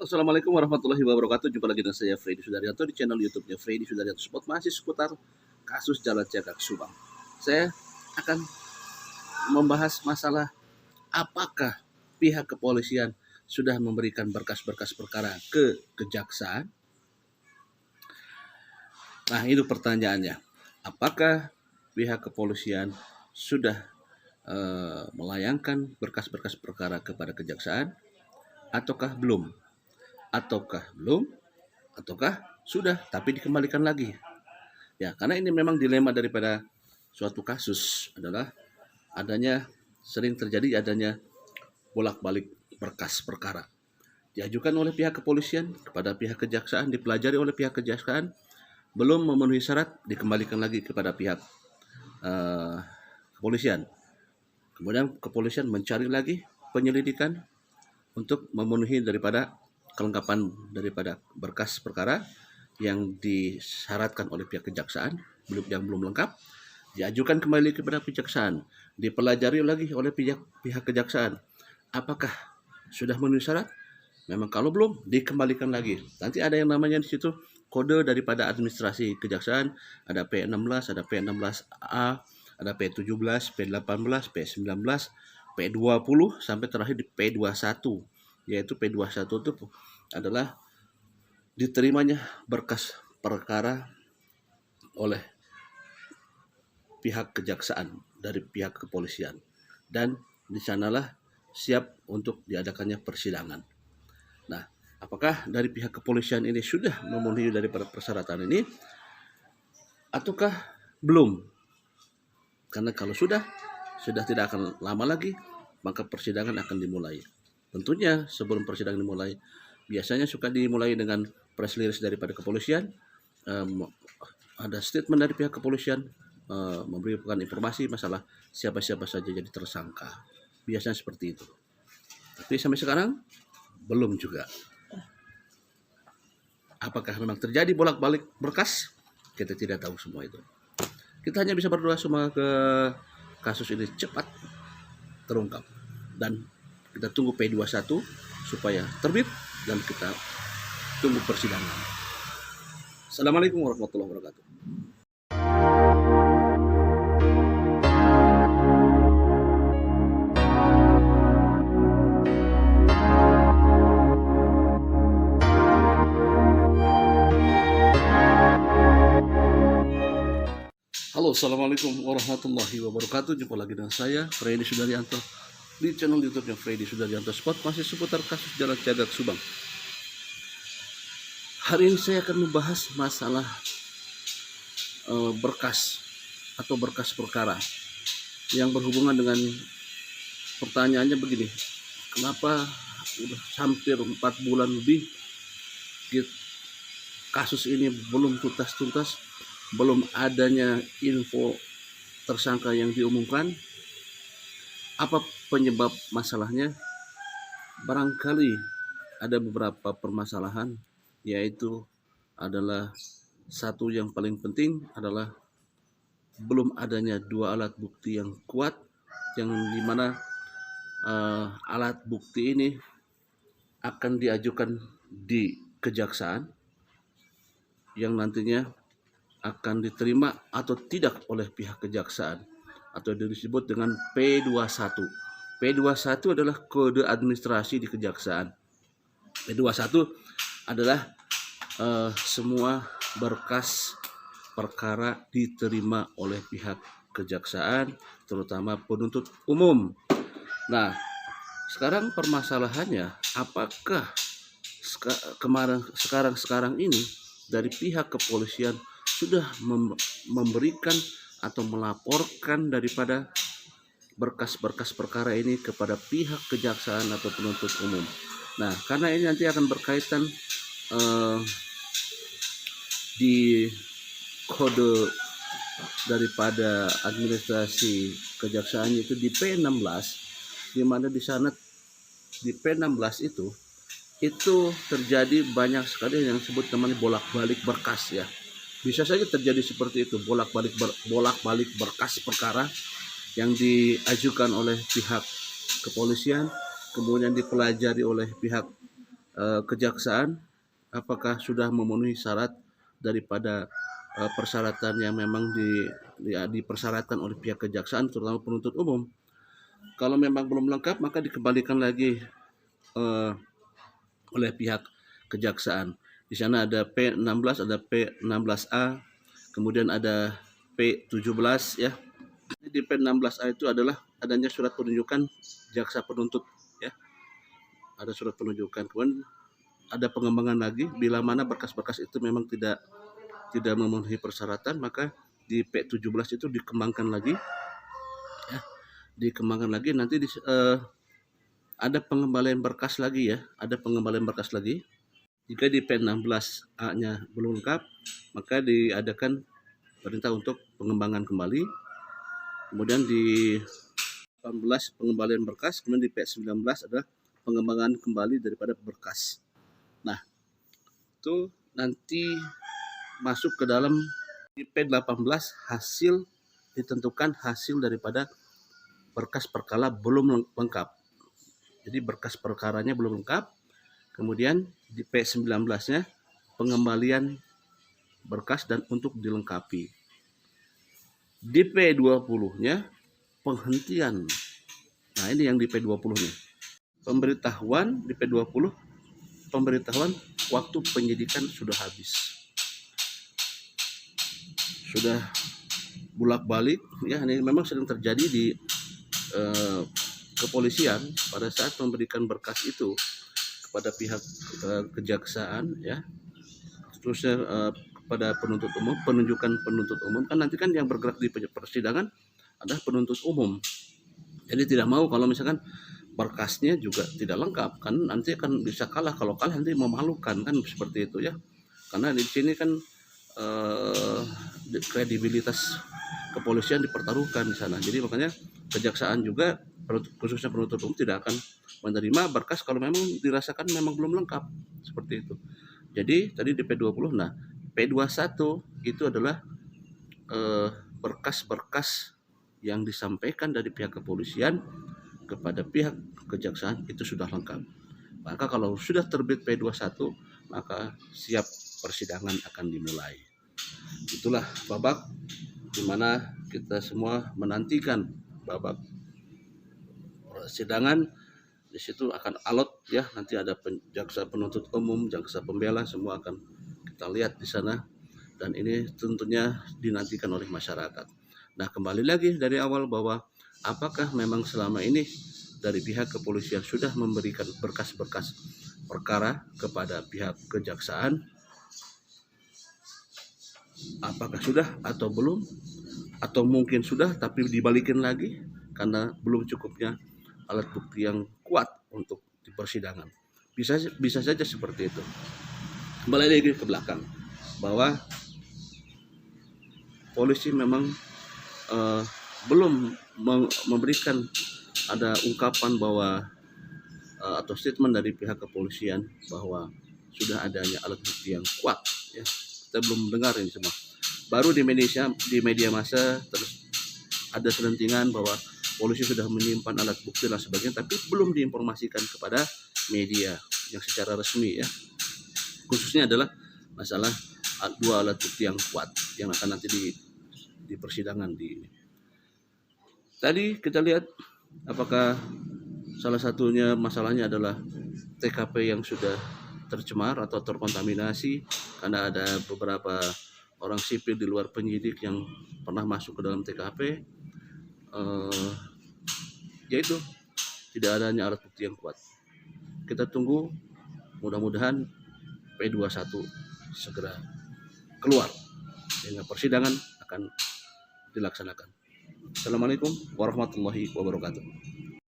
Assalamualaikum warahmatullahi wabarakatuh. Jumpa lagi dengan saya Freddy Sudaryanto di channel YouTube-nya Freddy Sudaryanto Spot, masih seputar kasus Jalan Cagak Subang. Saya akan membahas masalah apakah pihak kepolisian sudah memberikan berkas-berkas perkara ke kejaksaan. Nah, itu pertanyaannya. Apakah pihak kepolisian sudah melayangkan berkas-berkas perkara kepada kejaksaan ataukah belum? Ataukah sudah tapi dikembalikan lagi. Ya, karena ini memang dilema daripada suatu kasus adalah sering terjadi adanya bolak-balik berkas perkara. Diajukan oleh pihak kepolisian kepada pihak kejaksaan, dipelajari oleh pihak kejaksaan, belum memenuhi syarat, dikembalikan lagi kepada pihak kepolisian. Kemudian kepolisian mencari lagi penyelidikan untuk memenuhi daripada kelengkapan daripada berkas perkara yang disyaratkan oleh pihak kejaksaan yang belum lengkap, diajukan kembali kepada kejaksaan, dipelajari lagi oleh pihak kejaksaan apakah sudah memenuhi syarat. Memang kalau belum, dikembalikan lagi. Nanti ada yang namanya di situ kode daripada administrasi kejaksaan, ada P16, ada P16A, ada P17, P18, P19, P20 sampai terakhir di P21. Yaitu P21 itu adalah diterimanya berkas perkara oleh pihak kejaksaan dari pihak kepolisian, dan di sanalah siap untuk diadakannya persidangan. Nah, apakah dari pihak kepolisian ini sudah memenuhi daripada persyaratan ini ataukah belum? Karena kalau sudah tidak akan lama lagi, maka persidangan akan dimulai. Tentunya sebelum persidangan dimulai, biasanya suka dimulai dengan press release daripada kepolisian, ada statement dari pihak kepolisian memberikan informasi masalah siapa-siapa saja jadi tersangka. Biasanya seperti itu. Tapi sampai sekarang belum juga. Apakah memang terjadi bolak-balik berkas? Kita tidak tahu semua itu. Kita hanya bisa berdoa semua ke kasus ini cepat terungkap, dan kita tunggu P21 supaya terbit dan kita tunggu persidangan. Assalamualaikum warahmatullahi wabarakatuh. Halo, assalamualaikum warahmatullahi wabarakatuh. Jumpa lagi dengan saya Freddy Sudaryanto di channel YouTube-nya Freddy Sudaryanto Spot, masih seputar kasus Jalan Cagak Subang. Hari ini saya akan membahas masalah berkas atau berkas perkara yang berhubungan dengan pertanyaannya begini. Kenapa udah hampir 4 bulan lebih kasus ini belum tuntas, belum adanya info tersangka yang diumumkan? Apa penyebab masalahnya? Barangkali ada beberapa permasalahan, yaitu adalah satu yang paling penting adalah belum adanya 2 alat bukti yang kuat, yang dimana alat bukti ini akan diajukan di kejaksaan yang nantinya akan diterima atau tidak oleh pihak kejaksaan, atau disebut dengan P21. P21 adalah kode administrasi di kejaksaan. P21 adalah semua berkas perkara diterima oleh pihak kejaksaan, terutama penuntut umum. Nah, sekarang permasalahannya, apakah sekarang ini dari pihak kepolisian sudah memberikan atau melaporkan daripada berkas-berkas perkara ini kepada pihak kejaksaan atau penuntut umum. Nah, karena ini nanti akan berkaitan di kode daripada administrasi kejaksaan itu di P16, di mana di sana di P16 itu terjadi banyak sekali yang disebut namanya bolak-balik berkas ya. Bisa saja terjadi seperti itu, bolak-balik berkas perkara yang diajukan oleh pihak kepolisian, kemudian dipelajari oleh pihak kejaksaan apakah sudah memenuhi syarat daripada persyaratan yang memang dipersyaratkan oleh pihak kejaksaan, terutama penuntut umum. Kalau memang belum lengkap, maka dikembalikan lagi oleh pihak kejaksaan. Di sana ada P16, ada P16A, kemudian ada P17 ya. Di P16A itu adalah adanya surat penunjukan jaksa penuntut ya. Ada surat penunjukan. Kemudian ada pengembangan lagi bila mana berkas-berkas itu memang tidak memenuhi persyaratan, maka di P17 itu dikembangkan lagi ya. Dikembangkan lagi nanti ada pengembalian berkas lagi ya, ada pengembalian berkas lagi. Jika di P16A-nya belum lengkap, maka diadakan perintah untuk pengembangan kembali. Kemudian di 18 pengembalian berkas, kemudian di P19 adalah pengembangan kembali daripada berkas. Nah, itu nanti masuk ke dalam di P18 hasil ditentukan hasil daripada berkas perkara belum lengkap. Jadi berkas perkaranya belum lengkap. Kemudian di P19-nya pengembalian berkas dan untuk dilengkapi. Di P20-nya penghentian. Nah, ini yang di P20 nih. Pemberitahuan di P20, pemberitahuan waktu penyidikan sudah habis. Sudah bolak-balik ya, ini memang sering terjadi di kepolisian pada saat memberikan berkas itu kepada pihak kejaksaan ya, terusnya kepada penuntut umum, penunjukan penuntut umum kan nanti kan yang bergerak di persidangan adalah penuntut umum. Jadi tidak mau kalau misalkan berkasnya juga tidak lengkap, kan nanti akan bisa kalah, kalau kalah nanti memalukan kan, seperti itu ya. Karena di sini kan kredibilitas kepolisian dipertaruhkan di sana. Jadi makanya kejaksaan juga khususnya penuntut umum tidak akan menerima berkas kalau memang dirasakan memang belum lengkap, seperti itu. Jadi tadi di P20, nah P21 itu adalah berkas-berkas yang disampaikan dari pihak kepolisian kepada pihak kejaksaan itu sudah lengkap. Maka kalau sudah terbit P21, maka siap persidangan akan dimulai. Itulah babak di mana kita semua menantikan babak persidangan. Di situ akan alot ya, nanti ada jaksa penuntut umum, jaksa pembela, semua akan kita lihat di sana, dan ini tentunya dinantikan oleh masyarakat. Nah, kembali lagi dari awal bahwa apakah memang selama ini dari pihak kepolisian sudah memberikan berkas-berkas perkara kepada pihak kejaksaan? Apakah sudah atau belum? Atau mungkin sudah tapi dibalikin lagi karena belum cukupnya alat bukti yang kuat untuk di persidangan. Bisa saja seperti itu. Kembali lagi ke belakang bahwa polisi memang belum memberikan ada ungkapan bahwa atau statement dari pihak kepolisian bahwa sudah adanya alat bukti yang kuat ya. Kita belum mendengar ini semua. Baru di media massa terus ada selentingan bahwa polisi sudah menyimpan alat bukti dan sebagainya, tapi belum diinformasikan kepada media yang secara resmi ya. Khususnya adalah masalah dua alat bukti yang kuat yang akan nanti di persidangan di ini. Tadi kita lihat apakah salah satunya masalahnya adalah TKP yang sudah tercemar atau terkontaminasi karena ada beberapa orang sipil di luar penyidik yang pernah masuk ke dalam TKP. Yaitu tidak adanya alat bukti yang kuat. Kita tunggu, mudah-mudahan P21 segera keluar sehingga persidangan akan dilaksanakan. Assalamualaikum warahmatullahi wabarakatuh.